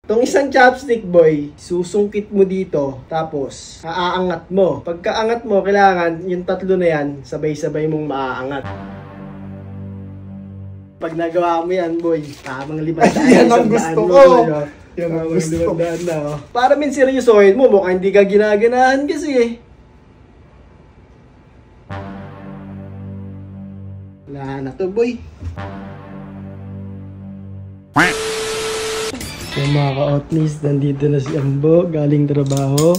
Tong isang chopstick, boy, susungkit mo dito, tapos aangat mo. Pagkaangat mo, kailangan yung tatlo na yan, sabay-sabay mong maaangat. Pag nagawa mo yan, boy, tamang 500 yan ang gusto ko. Yan ang gusto ko. Para min seryosohin mo, mukhang hindi ka ginaganahan kasi eh. Wala na to, boy. So mga ka-outlaws, nandito na si Ambo, galing trabaho.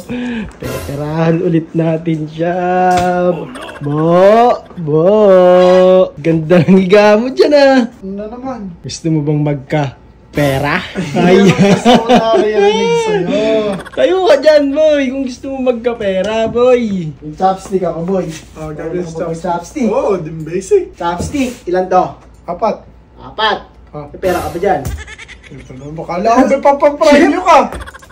Peperahan ulit natin siya. Bo! Ganda ng higa mo dyan ah. Ano naman? Gusto mo bang magka-pera? Ay, gusto ko naririnig sa'yo. tayo ka dyan, boy. Kung gusto mo magka-pera, boy. Yung chopstick ako, boy. Gagawin sa chopstick. Oo, din basic. Chopstick, ilan to? 4. 4. Ah. May pera ka ba dyan? Ito na, bakala ko may papapremyo ka.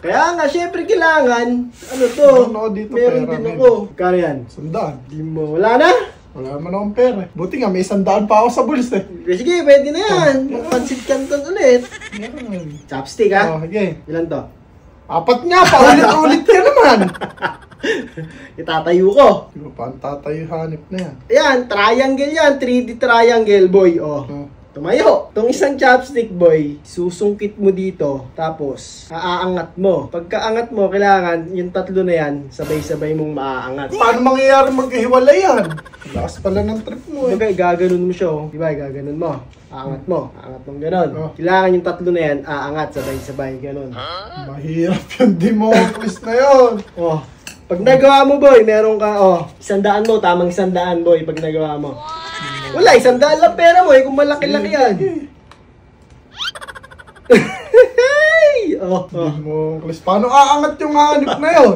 Kaya nga, syempre kailangan. Ano to? Meron ako dito, Meron pera, din men. ako. Kano yan? 100. Di mo. Wala na? Wala naman akong pera. Buti nga, may 100 pa ako sa bulls eh. Sige, pwede na yan. Pansit canton ulit. Meron. Chopstick ha? Oh, okay. Ilan to? 4 nga, paulit-ulit ka naman. Itatayo ko. Di ba, paano tatayo hanip na yan? Ayan, triangle yan. 3D triangle, boy. Oh. Tumayo. Itong isang chopstick, boy, susungkit mo dito, tapos aangat mo. Pagkaangat mo, kailangan yung tatlo na yan, sabay-sabay mong maaangat. Paano mangyayari maghiwalay yan? Lakas pala ng trip mo eh. Okay, gaganon mo siya, oh. Diba, gaganon mo. Aangat mo. Aangat mong ganon. Oh. Kailangan yung tatlo na yan, aangat, sabay-sabay, ganon. Mahirap yung Democles na yun. Oh. Pag nagawa mo, boy, meron ka, 100 mo, tamang 100, boy, pag nagawa mo. Wala, 100 lang pera mo, kung malaki-laki yan. Democles, paano aangat yung hanip na yun?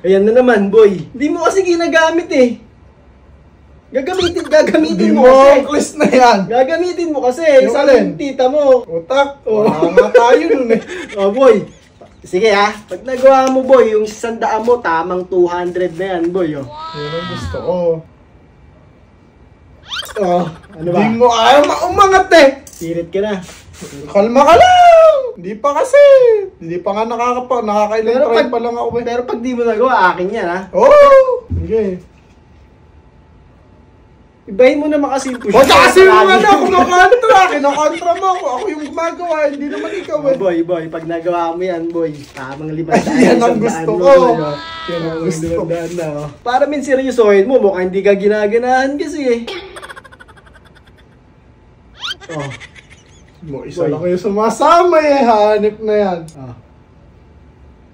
Ayan na naman, boy. Hindi mo kasi ginagamit eh. Gagamitin mo kasi. Democles na yan. Gagamitin mo kasi. Yung Sabi alin? ng tita mo. Utak, wala nga tayo nun eh. Oh, boy. Sige ha. Pag nagawa mo, boy, yung 100 mo, tamang 200 na yan, boy. Oh. Pero gusto ko. Oh, ano ba? Hindi mo ayaw umangat eh. Sirit ka na. Kalma ka lang. Hindi pa kasi. Hindi pa nga nakakailang Pero try pag- pa lang ako eh. Pero pag di mo nagawa, akin yan ha. Oh! Okay. Ibahin mo naman kasi yung push. O kasi mo nga na, kinakontra mo ako. Ako yung gumagawa, hindi naman ikaw eh. Boy, pag nagawa mo yan, boy, tamang 500. Yan ang gusto ko. Yan ang gusto ko. Para min seryosohin mo, mukhang hindi ka ginaganahan kasi eh. Oh. Mo, isa Boy. lang kayo sumasama eh, hanip na yan. Oh.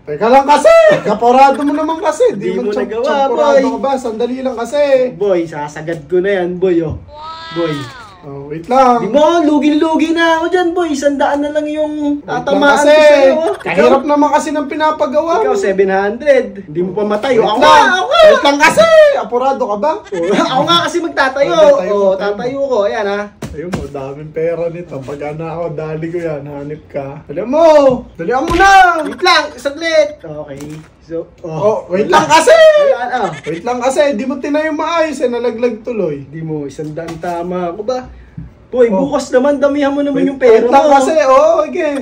Teka lang kasi, kaporado mo naman kasi. Di mo man nagawa, champorado boy. ka ba? Sandali lang kasi. Boy, sasagad ko na yan, boy, oh. Boy. Oh, wait lang. Di mo, lugi-lugi na ako dyan, boy. 100 na lang yung Wait lang tatamaan kasi. ko sa'yo. Oh. Kahirap naman kasi ng pinapagawa Ikaw, mo. 700. Hindi mo pa matayo. Wait Ako lang. nga, ako. Wait lang kasi. Apurado ka ba? Oh, ako nga kasi magtatayo. Tatayo Oh, mo, tatayo ko. Ayan, ha. Ayun mo, daming pera nito. Pag ako, dali ko yan. Hanip ka. Dali mo! Dalihan mo na! Wait lang, saglit. Okay. So, Oh, wait lang kasi! Wala, Wait lang kasi, di mo tinayo maayos eh, nalaglag tuloy. Hindi mo, 100 tama ako ba? Boy, Oh. bukas naman, damihan mo naman Wait, yung pera wait lang mo. kasi, okay.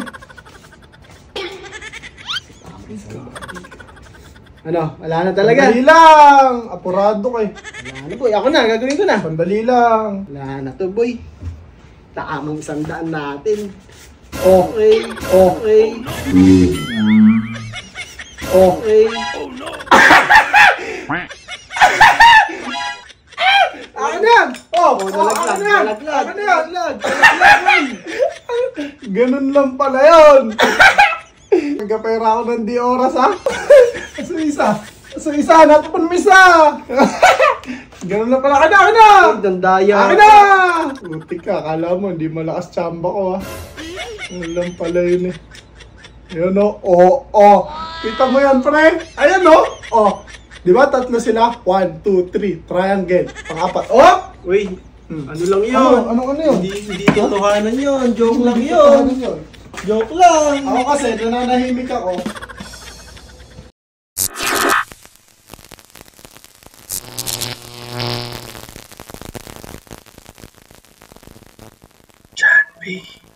Ano, wala na talaga. Sandali lang! Apurado ka eh. Wala na, boy. Ako na, gagawin ko na. Sandali lang. Wala na to, boy. Tamang 100 natin. Okay. Okay. Okay. Akin na yan! Oh, nalaglag, akin na yan! nalaglag. Akin na yan! Nalaglag! Ganun lang pala yun! Nagkapera ako ng di oras ha? So isa, natapon mo isa! Ganun lang pala, akin na! Akin na! Ay, dandaya. Akin na! Buti ka, akala mo hindi malakas tsamba ko ha? Ganun lang pala yun eh. Ayun o, oh. Kita mo yan pre? Ayan o, oh. Di ba tatlo sila? 1, 2, 3, triangle. Pang-apat. Oh! Uy, ano lang yun? Ano yun? Hindi totohanan yun. Joke lang Ano yun. yun? Joke lang. Ako kasi, nananahimik ako.